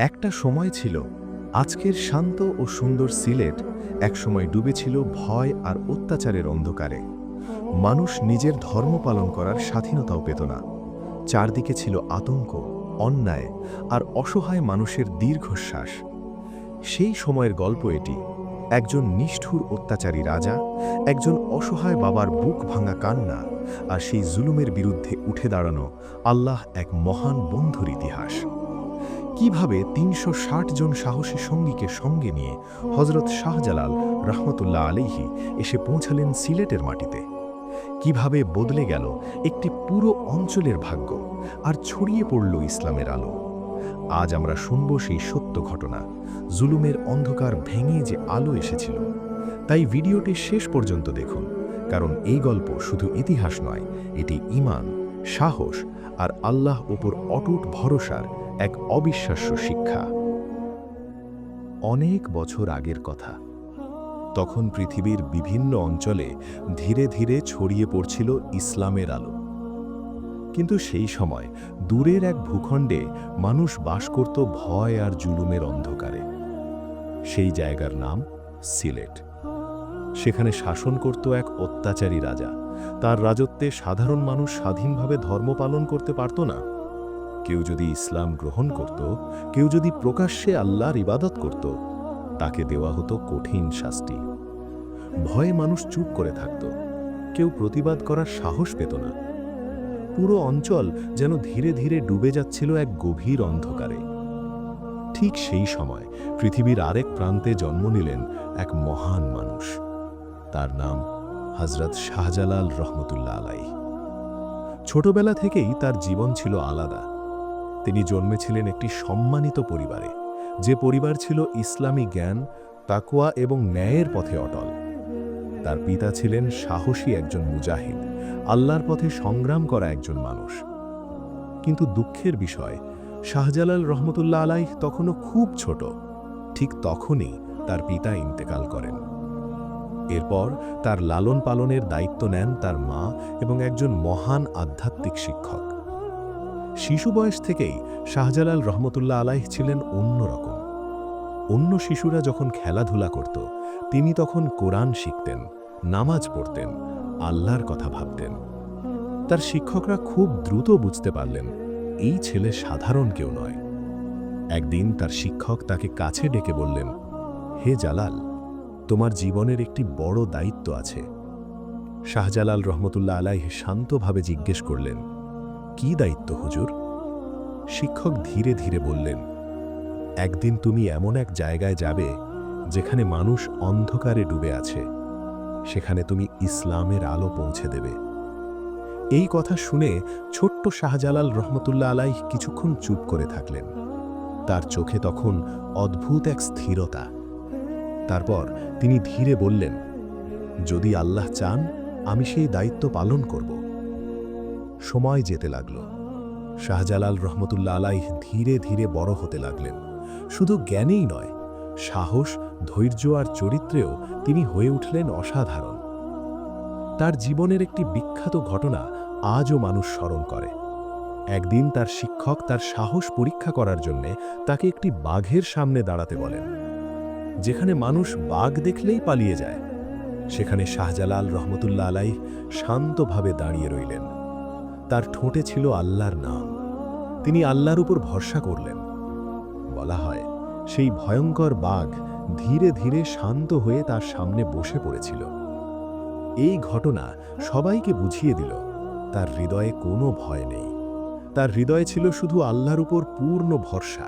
একটা সময় ছিল, আজকের শান্ত ও সুন্দর সিলেট একসময় ডুবেছিল ভয় আর অত্যাচারের অন্ধকারে। মানুষ নিজের ধর্ম পালন করার স্বাধীনতাও পেত না। চারদিকে ছিল আতঙ্ক, অন্যায় আর অসহায় মানুষের দীর্ঘশ্বাস। সেই সময়ের গল্প এটি। একজন নিষ্ঠুর অত্যাচারী রাজা, একজন অসহায় বাবার বুক ভাঙা কান্না, আর সেই জুলুমের বিরুদ্ধে উঠে দাঁড়ানো আল্লাহ এক মহান বন্ধুর ইতিহাস। কিভাবে ৩৬০ জন সাহসী সঙ্গীকে সঙ্গে নিয়ে হজরত শাহজালাল রহমতুল্লাহ আলাইহি এসে পৌঁছালেন সিলেটের মাটিতে। কিভাবে বদলে গেল একটি পুরো অঞ্চলের ভাগ্য আর ছড়িয়ে পড়ল ইসলামের আলো। আজ আমরা শুনব সেই সত্য ঘটনা, জুলুমের অন্ধকার ভেঙে যে আলো এসেছিল। তাই ভিডিওটি শেষ পর্যন্ত দেখুন, কারণ এই গল্প শুধু ইতিহাস নয়, এটি ঈমান, সাহস আর আল্লাহ উপর অটুট ভরসার এক অবিশ্বাস্য শিক্ষা। অনেক বছর আগের কথা। তখন পৃথিবীর বিভিন্ন অঞ্চলে ধীরে ধীরে ছড়িয়ে পড়ছিল ইসলামের আলো। কিন্তু সেই সময় দূরের এক ভূখণ্ডে মানুষ বাস করত ভয় আর জুলুমের অন্ধকারে। সেই জায়গার নাম সিলেট। সেখানে শাসন করত এক অত্যাচারী রাজা। তার রাজত্বে সাধারণ মানুষ স্বাধীনভাবে ধর্ম পালন করতে পারত না। কেউ যদি ইসলাম গ্রহণ করত, কেউ যদি প্রকাশ্যে আল্লাহর ইবাদত করত, তাকে দেওয়া হতো কঠিন শাস্তি। ভয়ে মানুষ চুপ করে থাকত, কেউ প্রতিবাদ করার সাহস পেত না। পুরো অঞ্চল যেন ধীরে ধীরে ডুবে যাচ্ছিল এক গভীর অন্ধকারে। ঠিক সেই সময় পৃথিবীর আরেক প্রান্তে জন্ম নিলেন এক মহান মানুষ। তার নাম হযরত শাহজালাল রহমতুল্লাহ আলাইহি। ছোটবেলা থেকেই তার জীবন ছিল আলাদা। তিনি জন্মেছিলেন একটি সম্মানিত পরিবারে, যে পরিবার ছিল ইসলামী জ্ঞান, তাকওয়া এবং ন্যায়ের পথে অটল। তার পিতা ছিলেন সাহসী একজন মুজাহিদ, আল্লাহর পথে সংগ্রাম করা একজন মানুষ। কিন্তু দুঃখের বিষয়, শাহজালাল রহমতুল্লাহ আলাইহি তখনও খুব ছোট। ঠিক তখনই তার পিতা ইন্তেকাল করেন। এরপর তার লালন পালনের দায়িত্ব নেন তার মা এবং একজন মহান আধ্যাত্মিক শিক্ষক। শিশু বয়স থেকেই শাহজালাল রহমতুল্লাহ আলাইহি ছিলেন অন্যরকম। অন্য শিশুরা যখন খেলাধুলা করত, তিনি তখন কোরআন শিখতেন, নামাজ পড়তেন, আল্লাহর কথা ভাবতেন। তার শিক্ষকরা খুব দ্রুত বুঝতে পারলেন, এই ছেলে সাধারণ কেউ নয়। একদিন তার শিক্ষক তাকে কাছে ডেকে বললেন, হে জালাল, তোমার জীবনের একটি বড় দায়িত্ব আছে। শাহজালাল রহমতুল্লাহ আলাইহি শান্তভাবে জিজ্ঞেস করলেন, কি দায়িত্ব হুজুর? শিক্ষক ধীরে ধীরে বললেন, একদিন তুমি এমন এক জায়গায় যাবে যেখানে মানুষ অন্ধকারে ডুবে আছে। সেখানে তুমি ইসলামের আলো পৌঁছে দেবে। এই কথা শুনে ছোট্ট শাহজালাল রহমতুল্লাহ আলাইহি কিছুক্ষণ চুপ করে থাকলেন। তার চোখে তখন অদ্ভুত এক স্থিরতা। তারপর তিনি ধীরে বললেন, যদি আল্লাহ চান, আমি সেই দায়িত্ব পালন করব। সময় যেতে লাগল। শাহজালাল রহমতুল্লাহ আলাইহি ধীরে ধীরে বড় হতে লাগলেন। শুধু জ্ঞানেই নয়, সাহস, ধৈর্য আর চরিত্রেও তিনি হয়ে উঠলেন অসাধারণ। তার জীবনের একটি বিখ্যাত ঘটনা আজও মানুষ স্মরণ করে। একদিন তার শিক্ষক তার সাহস পরীক্ষা করার জন্য তাকে একটি বাঘের সামনে দাঁড়াতে বলেন। যেখানে মানুষ বাঘ দেখলেই পালিয়ে যায়, সেখানে শাহজালাল রহমতুল্লাহ আলাইহি শান্তভাবে দাঁড়িয়ে রইলেন। তার ঠোঁটে ছিল আল্লাহর নাম। তিনি আল্লাহর উপর ভরসা করলেন। বলা হয়, সেই ভয়ঙ্কর বাঘ ধীরে ধীরে শান্ত হয়ে তার সামনে বসে পড়েছিল। এই ঘটনা সবাইকে বুঝিয়ে দিল, তার হৃদয়ে কোনো ভয় নেই। তার হৃদয়ে ছিল শুধু আল্লাহর উপর পূর্ণ ভরসা।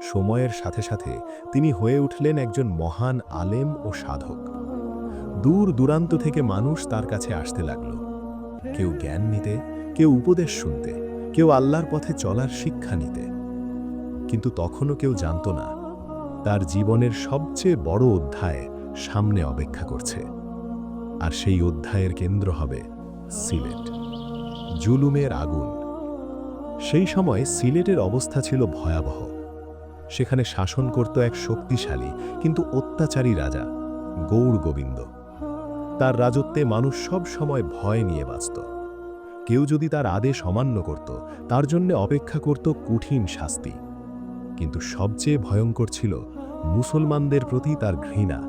সময়ের সাথে সাথে তিনি হয়ে উঠলেন একজন মহান আলেম ও সাধক। দূর দূরান্ত থেকে মানুষ তার কাছে আসতে লাগল, কেউ জ্ঞান নিতে, কেউ উপদেশ শুনতে, কেউ আল্লাহর পথে চলার শিক্ষা নিতে। কিন্তু তখনও কেউ জানত না, তার জীবনের সবচেয়ে বড় অধ্যায় সামনে অপেক্ষা করছে। আর সেই অধ্যায়ের কেন্দ্র হবে সিলেট, জুলুমের আগুন। সেই সময় সিলেটের অবস্থা ছিল ভয়াবহ। সেখানে শাসন করত এক শক্তিশালী কিন্তু অত্যাচারী রাজা, গৌড় গোবিন্দ। তার রাজত্বে মানুষ সব সময় ভয় নিয়ে বাঁচত। কেউ যদি তার আদেশ অমান্য করত, তার জন্য অপেক্ষা করত কঠিন শাস্তি। কিন্তু সবচেয়ে ভয়ঙ্কর ছিল মুসলমানদের প্রতি তার ঘৃণা।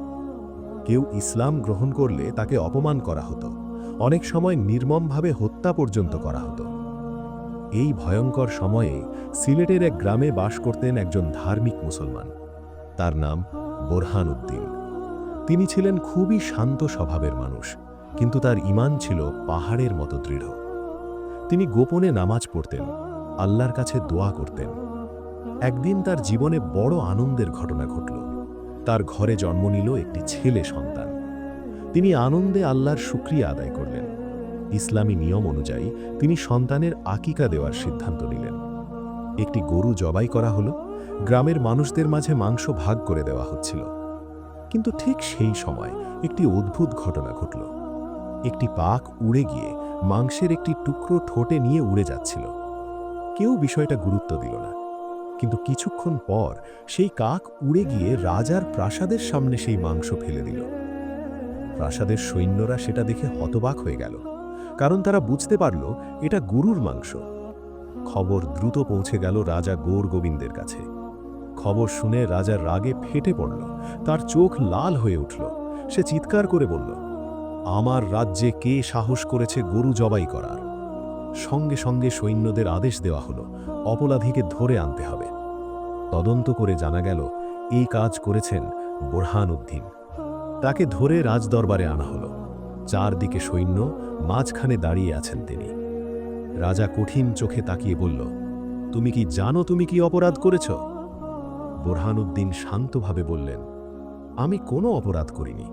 কেউ ইসলাম গ্রহণ করলে তাকে অপমান করা হতো, অনেক সময় নির্মমভাবে হত্যা পর্যন্ত করা হতো। এই ভয়ঙ্কর সময়ে সিলেটের এক গ্রামে বাস করতেন একজন ধার্মিক মুসলমান। তার নাম বোরহান উদ্দিন। তিনি ছিলেন খুবই শান্ত স্বভাবের মানুষ, কিন্তু তার ঈমান ছিল পাহাড়ের মতো দৃঢ়। তিনি গোপনে নামাজ পড়তেন, আল্লাহর কাছে দোয়া করতেন। একদিন তার জীবনে বড় আনন্দের ঘটনা ঘটল। তার ঘরে জন্ম নিল একটি ছেলে সন্তান। তিনি আনন্দে আল্লাহর শুকরিয়া আদায় করলেন। ইসলামী নিয়ম অনুযায়ী তিনি সন্তানের আকিকা দেওয়ার সিদ্ধান্ত নিলেন। একটি গরু জবাই করা হলো, গ্রামের মানুষদের মাঝে মাংস ভাগ করে দেওয়া হচ্ছিল। কিন্তু ঠিক সেই সময় একটি অদ্ভুত ঘটনা ঘটল। একটি পাখ উড়ে গিয়ে মাংসের একটি টুকরো ঠোঁটে নিয়ে উড়ে যাচ্ছিল। কেউ বিষয়টা গুরুত্ব দিল না, কিন্তু কিছুক্ষণ পর সেই কাক উড়ে গিয়ে রাজার প্রাসাদের সামনে সেই মাংস ফেলে দিল। প্রাসাদের সৈন্যরা সেটা দেখে হতবাক হয়ে গেল, কারণ তারা বুঝতে পারল এটা গরুর মাংস। খবর দ্রুত পৌঁছে গেল রাজা গৌর গোবিন্দের কাছে। খবর শুনে রাজার রাগে ফেটে পড়ল, তার চোখ লাল হয়ে উঠল। সে চিৎকার করে বলল, আমার রাজ্যে কে সাহস করেছে গরু জবাই করার? সঙ্গে সঙ্গে সৈন্যদের আদেশ দেওয়া হলো, অপরাধীকে ধরে আনতে হবে। তদন্ত করে জানা গেল এই কাজ করেছেন বোরহান উদ্দিন। তাকে ধরে রাজদরবারে আনা হলো। চারদিকে সৈন্য, মাঝখানে দাঁড়িয়ে আছেন তিনি। রাজা কঠিন চোখে তাকিয়ে বলল, তুমি কি জানো তুমি কি অপরাধ করেছ? বোরহান উদ্দিন শান্তভাবে বললেন, আমি কোনো অপরাধ করিনি।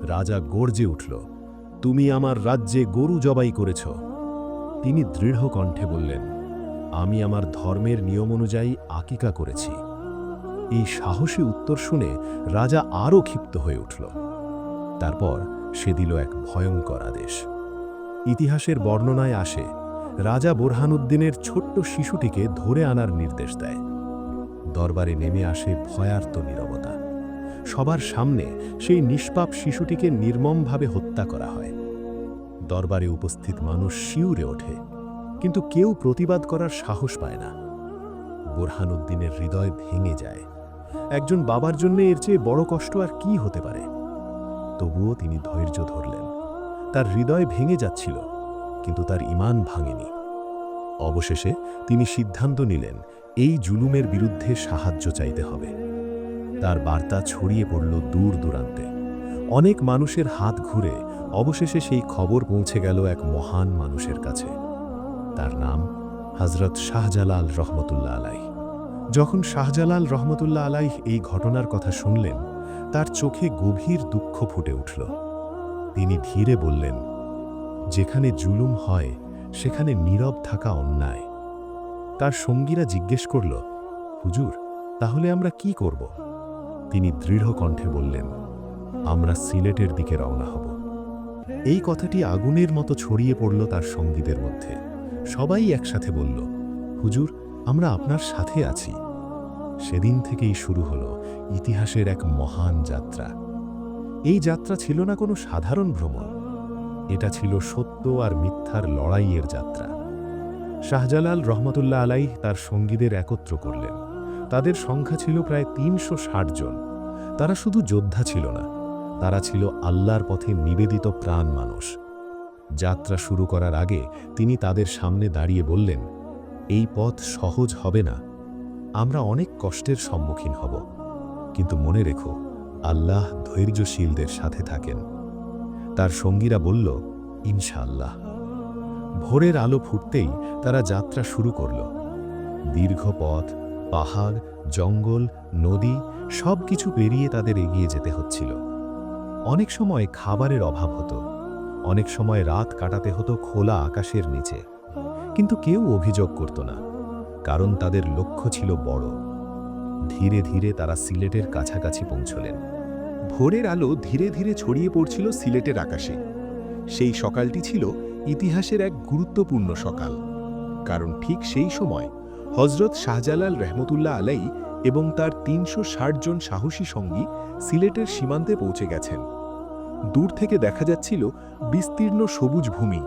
রাজা গর্জে উঠল, তুমি আমার রাজ্যে গরু জবাই করেছ। তিনি দৃঢ় কণ্ঠে বললেন, আমি আমার ধর্মের নিয়ম অনুযায়ী আকিকা করেছি। এই সাহসী উত্তর শুনে রাজা আরও ক্ষিপ্ত হয়ে উঠল। তারপর সে দিল এক ভয়ঙ্কর আদেশ। ইতিহাসের বর্ণনায় আসে, রাজা বোরহান উদ্দিনের ছোট্ট শিশুটিকে ধরে আনার নির্দেশ দেয়। দরবারে নেমে আসে ভয়ার্ত নীরবতা। সবার সামনে সেই নিষ্পাপ শিশুটিকে নির্মমভাবে হত্যা করা হয়। দরবারে উপস্থিত মানুষ শিউরে ওঠে, কিন্তু কেউ প্রতিবাদ করার সাহস পায় না। বোরহান উদ্দিনের হৃদয় ভেঙে যায়। একজন বাবার জন্য এর চেয়ে বড় কষ্ট আর কি হতে পারে? তবুও তিনি ধৈর্য ধরলেন। তার হৃদয় ভেঙে যাচ্ছিল, কিন্তু তার ঈমান ভাঙেনি। অবশেষে তিনি সিদ্ধান্ত নিলেন এই জুলুমের বিরুদ্ধে সাহায্য চাইতে হবে। তার বার্তা ছড়িয়ে পড়ল দূর দূরান্তে। অনেক মানুষের হাত ঘুরে অবশেষে সেই খবর পৌঁছে গেল এক মহান মানুষের কাছে। তার নাম হযরত শাহজালাল রহমতুল্লাহ আলাইহ। যখন শাহজালাল রহমতুল্লাহ আলাইহ এই ঘটনার কথা শুনলেন, তার চোখে গভীর দুঃখ ফুটে উঠল। তিনি ধীরে বললেন, যেখানে জুলুম হয় সেখানে নীরব থাকা অন্যায়। তার সঙ্গীরা জিজ্ঞেস করল, হুজুর, তাহলে আমরা কি করব? তিনি দৃঢ় কণ্ঠে বললেন, আমরা সিলেটের দিকে রওনা হব। এই কথাটি আগুনের মতো ছড়িয়ে পড়ল তার সঙ্গীদের মধ্যে। সবাই একসাথে বলল, হুজুর, আমরা আপনার সাথে আছি। সেদিন থেকেই শুরু হলো ইতিহাসের এক মহান যাত্রা। এই যাত্রা ছিল না কোনো সাধারণ ভ্রমণ, এটা ছিল সত্য আর মিথ্যার লড়াইয়ের যাত্রা। শাহজালাল রহমতুল্লাহ আলাইহ তার সঙ্গীদের একত্র করলেন। তাদের সংখ্যা ছিল প্রায় ৩৬০ জন। তারা শুধু যোদ্ধা ছিল না, তারা ছিল আল্লাহর পথে নিবেদিত প্রাণ মানুষ। যাত্রা শুরু করার আগে তিনি তাদের সামনে দাঁড়িয়ে বললেন, এই পথ সহজ হবে না, আমরা অনেক কষ্টের সম্মুখীন হব, কিন্তু মনে রেখো, আল্লাহ ধৈর্যশীলদের সাথে থাকেন। তার সঙ্গীরা বলল, ইনশাআল্লাহ। ভোরের আলো ফুটতেই তারা যাত্রা শুরু করল। দীর্ঘ পথ, পাহাড়, জঙ্গল, নদী সব কিছু পেরিয়ে তাদের এগিয়ে যেতে হচ্ছিল। অনেক সময় খাবারের অভাব হতো, অনেক সময় রাত কাটাতে হতো খোলা আকাশের নিচে। কিন্তু কেউ অভিযোগ করত না, কারণ তাদের লক্ষ্য ছিল বড়। ধীরে ধীরে তারা সিলেটের কাছাকাছি পৌঁছলেন। ভোরের আলো ধীরে ধীরে ছড়িয়ে পড়ছিল সিলেটের আকাশে। সেই সকালটি ছিল ইতিহাসের এক গুরুত্বপূর্ণ সকাল, কারণ ঠিক সেই সময় হযরত শাহজালাল রহমতুল্লাহ আলাইহ এবং তার ৩৬০ জন সাহসী সঙ্গী সিলেটের সীমান্তে পৌঁছে গেছেন। দূর থেকে দেখা যাচ্ছিল বিস্তীর্ণ সবুজ ভূমি,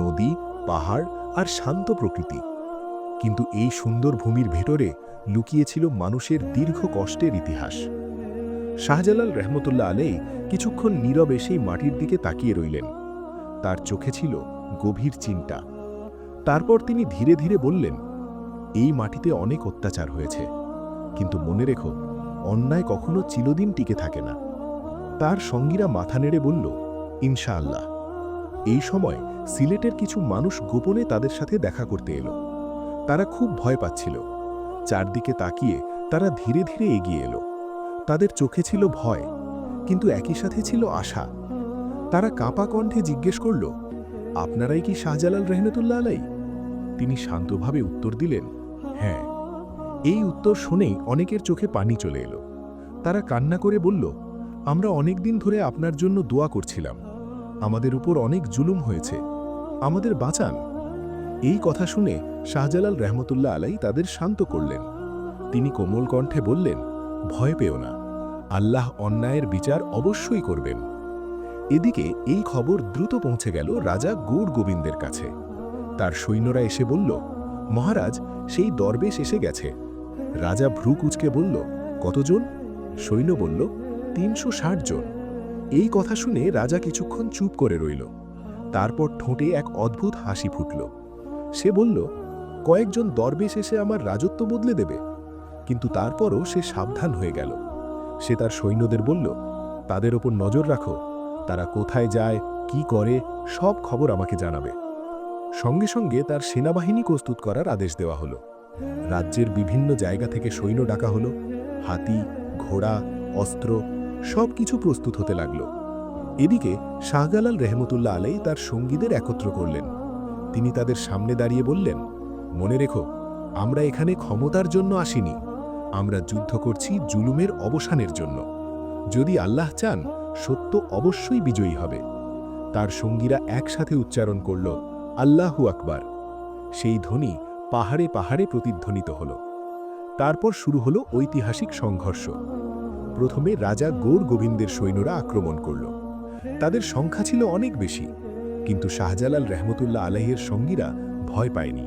নদী, পাহাড় আর শান্ত প্রকৃতি। কিন্তু এই সুন্দর ভূমির ভেতরে লুকিয়েছিল মানুষের দীর্ঘ কষ্টের ইতিহাস। শাহজালাল রহমতুল্লাহ আলাই কিছুক্ষণ নীরবে সেই মাটির দিকে তাকিয়ে রইলেন। তার চোখে ছিল গভীর চিন্তা। তারপর তিনি ধীরে ধীরে বললেন, এই মাটিতে অনেক অত্যাচার হয়েছে, কিন্তু মনে রেখো, অন্যায় কখনো চিরদিন টিকে থাকে না। তার সঙ্গীরা মাথা নেড়ে বলল, ইনশাআল্লাহ। এই সময় সিলেটের কিছু মানুষ গোপনে তাদের সাথে দেখা করতে এলো। তারা খুব ভয় পাচ্ছিল। চারদিকে তাকিয়ে তারা ধীরে ধীরে এগিয়ে এলো। তাদের চোখে ছিল ভয়, কিন্তু একই সাথে ছিল আশা। তারা কাঁপা কণ্ঠে জিজ্ঞেস করল, আপনারাই কি শাহজালাল রহমতুল্লাহ আলাই? তিনি শান্তভাবে উত্তর দিলেন, হ্যাঁ। এই উত্তর শুনেই অনেকের চোখে পানি চলে এলো। তারা কান্না করে বলল, আমরা অনেক দিন ধরে আপনার জন্য দোয়া করছিলাম। আমাদের উপর অনেক জুলুম হয়েছে, আমাদের বাঁচান। এই কথা শুনে শাহজালাল রহমতুল্লাহ আলাই তাদের শান্ত করলেন। তিনি কোমল কণ্ঠে বললেন, ভয় পেও না, আল্লাহ অন্যায়ের বিচার অবশ্যই করবেন। এদিকে এই খবর দ্রুত পৌঁছে গেল রাজা গৌড় গোবিন্দের কাছে। তার সৈন্যরা এসে বলল, মহারাজ, সেই দরবেশ এসে গেছে। রাজা ভ্রু কুঁচকে বলল, কতজন? সৈন্য বলল, ৩৬০ জন। এই কথা শুনে রাজা কিছুক্ষণ চুপ করে রইল। তারপর ঠোঁটে এক অদ্ভুত হাসি ফুটল। সে বলল, কয়েকজন দরবেশ এসে আমার রাজত্ব বদলে দেবে। কিন্তু তারপরও সে সাবধান হয়ে গেল। সে তার সৈন্যদের বলল, তাদের ওপর নজর রাখো, তারা কোথায় যায়, কি করে, সব খবর আমাকে জানাবে। সঙ্গে সঙ্গে তার সেনাবাহিনী প্রস্তুত করার আদেশ দেওয়া হলো। রাজ্যের বিভিন্ন জায়গা থেকে সৈন্য ডাকা হলো। হাতি, ঘোড়া, অস্ত্র সব কিছু প্রস্তুত হতে লাগল। এদিকে শাহজালাল রহমতুল্লাহ আলাই তার সঙ্গীদের একত্র করলেন। তিনি তাদের সামনে দাঁড়িয়ে বললেন, মনে রেখো, আমরা এখানে ক্ষমতার জন্য আসিনি, আমরা যুদ্ধ করছি জুলুমের অবসানের জন্য। যদি আল্লাহ চান, সত্য অবশ্যই বিজয়ী হবে। তার সঙ্গীরা একসাথে উচ্চারণ করল, আল্লাহু আকবার। সেই ধ্বনি পাহাড়ে পাহাড়ে প্রতিধ্বনিত হল। তারপর শুরু হলো ঐতিহাসিক সংঘর্ষ। প্রথমে রাজা গৌড় গোবিন্দের সৈন্যরা আক্রমণ করল। তাদের সংখ্যা ছিল অনেক বেশি, কিন্তু শাহজালাল রহমতুল্লাহ আলাইয়ের সঙ্গীরা ভয় পায়নি।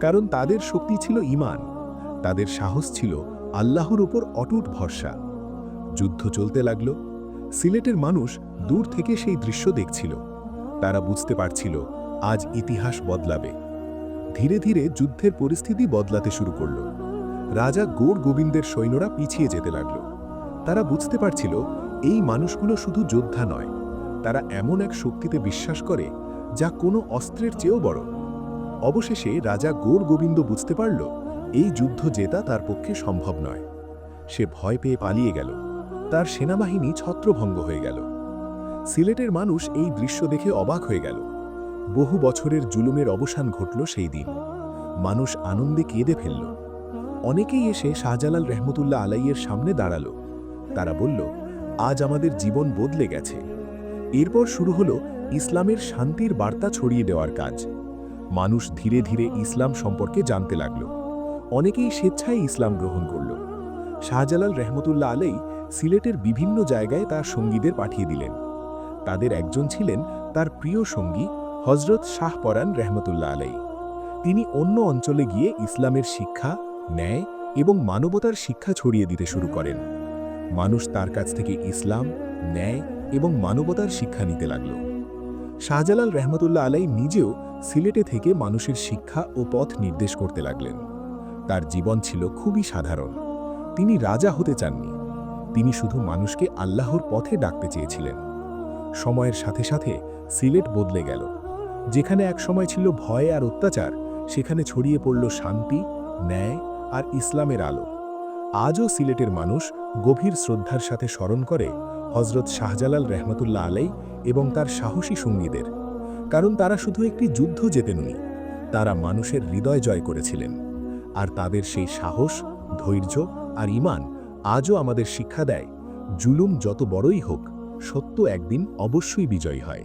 কারণ তাদের শক্তি ছিল ঈমান, তাদের সাহস ছিল আল্লাহর উপর অটুট ভরসা। যুদ্ধ চলতে লাগল। সিলেটের মানুষ দূর থেকে সেই দৃশ্য দেখছিল। তারা বুঝতে পারছিল, আজ ইতিহাস বদলাবে। ধীরে ধীরে যুদ্ধের পরিস্থিতি বদলাতে শুরু করল। রাজা গৌড় গোবিন্দের সৈন্যরা পিছিয়ে যেতে লাগল। তারা বুঝতে পারছিল, এই মানুষগুলো শুধু যোদ্ধা নয়, তারা এমন এক শক্তিতে বিশ্বাস করে যা কোনো অস্ত্রের চেয়েও বড়। অবশেষে রাজা গৌড় গোবিন্দ বুঝতে পারল, এই যুদ্ধ জেতা তার পক্ষে সম্ভব নয়। সে ভয় পেয়ে পালিয়ে গেল। তার সেনাবাহিনী ছত্রভঙ্গ হয়ে গেল। সিলেটের মানুষ এই দৃশ্য দেখে অবাক হয়ে গেল। বহু বছরের জুলুমের অবসান ঘটল সেই দিন। মানুষ আনন্দে কেঁদে ফেলল। অনেকেই এসে শাহজালাল রহমতুল্লাহ আলাইয়ের সামনে দাঁড়ালো। তারা বলল, আজ আমাদের জীবন বদলে গেছে। এরপর শুরু হলো ইসলামের শান্তির বার্তা ছড়িয়ে দেওয়ার কাজ। মানুষ ধীরে ধীরে ইসলাম সম্পর্কে জানতে লাগল। অনেকেই স্বেচ্ছায় ইসলাম গ্রহণ করল। শাহজালাল রহমতুল্লাহ আলাই সিলেটের বিভিন্ন জায়গায় তার সঙ্গীদের পাঠিয়ে দিলেন। তাদের একজন ছিলেন তার প্রিয় সঙ্গী হজরত শাহ পরান রহমতুল্লাহ আলাই। তিনি অন্য অঞ্চলে গিয়ে ইসলামের শিক্ষা, ন্যায় এবং মানবতার শিক্ষা ছড়িয়ে দিতে শুরু করেন। মানুষ তার কাছ থেকে ইসলাম, ন্যায় এবং মানবতার শিক্ষা নিতে লাগল। শাহজালাল রহমতুল্লাহ আলাই নিজেও সিলেটে থেকে মানুষের শিক্ষা ও পথ নির্দেশ করতে লাগলেন। তার জীবন ছিল খুবই সাধারণ। তিনি রাজা হতে চাননি, তিনি শুধু মানুষকে আল্লাহর পথে ডাকতে চেয়েছিলেন। সময়ের সাথে সাথে সিলেট বদলে গেল। যেখানে এক সময় ছিল ভয় আর অত্যাচার, সেখানে ছড়িয়ে পড়ল শান্তি, ন্যায় আর ইসলামের আলো। আজও সিলেটের মানুষ গভীর শ্রদ্ধার সাথে স্মরণ করে হজরত শাহজালাল রহমতুল্লাহ আলাই এবং তার সাহসী সঙ্গীদের। কারণ তারা শুধু একটি যুদ্ধ জেতেননি, তারা মানুষের হৃদয় জয় করেছিলেন। আর তাদের সেই সাহস, ধৈর্য আর ঈমান আজও আমাদের শিক্ষা দেয়, জুলুম যত বড়ই হোক, সত্য একদিন অবশ্যই বিজয়ী হয়।